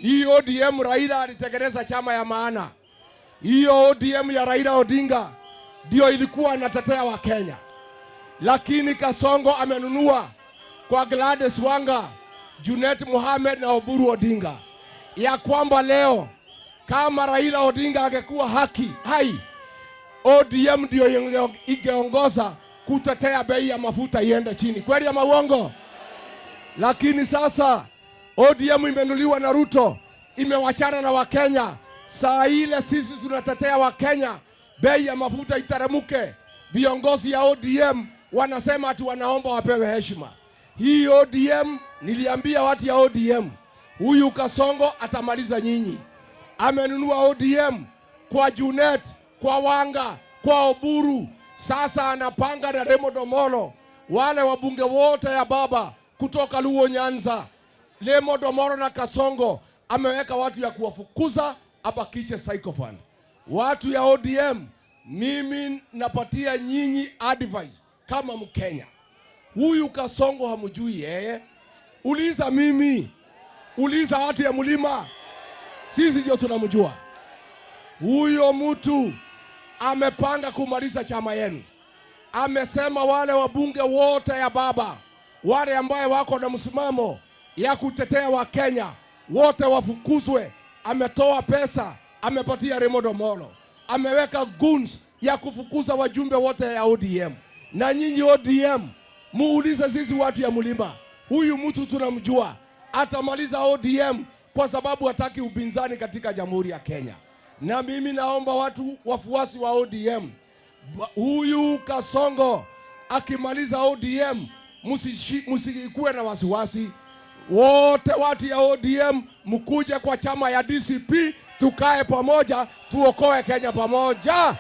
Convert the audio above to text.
Hii ODM Raila alitengeneza chama ya maana. Hiyo ODM ya Raila Odinga ndio ilikuwa anatetea wa Kenya. Lakini Kasongo amenunua kwa Gladys Wanga, Junet Mohamed na Oburu Odinga, ya kwamba leo kama Raila Odinga angekuwa hai, ODM ndio ingeongoza kutetea bei ya mafuta iende chini. Kweli ama uongo? Lakini sasa ODM imenuliwa na Ruto, imewachana na Wakenya. Saa ile sisi tunatetea Wakenya bei ya mafuta itaremuke, viongozi ya ODM wanasema ati wanaomba wapewe heshima. Hii ODM, niliambia watu ya ODM, huyu Kasongo atamaliza nyinyi. Amenunua ODM kwa Junet, kwa Wanga, kwa Oburu. Sasa anapanga na Raymond Omolo, wale wabunge wote ya baba kutoka Luo Nyanza. Raymond Omolo na Kasongo ameweka watu ya kuwafukuza, abakishe psychophone. Watu ya ODM, mimi napatia nyinyi advice kama Mkenya. Huyu Kasongo hamjui yeye. Uliza mimi, uliza watu ya Mlima, sisi ndio tunamjua. Huyo mtu amepanga kumaliza chama yenu. Amesema wale wabunge wote ya baba, wale ambaye wako na msimamo ya kutetea wa Kenya, wote wafukuzwe. Ametoa pesa, amepatia Raymond Omolo. Ameweka guns ya kufukuza wajumbe wote ya ODM. Na nyinyi ODM, muulize sisi watu ya Mlima, huyu mtu tunamjua, atamaliza ODM kwa sababu hataki upinzani katika Jamhuri ya Kenya. Na mimi naomba watu wafuasi wa ODM, huyu Kasongo akimaliza ODM, msikuwe na wasiwasi. Wote watu ya ODM mkuje kwa chama ya DCP, tukae pamoja, tuokoe Kenya pamoja.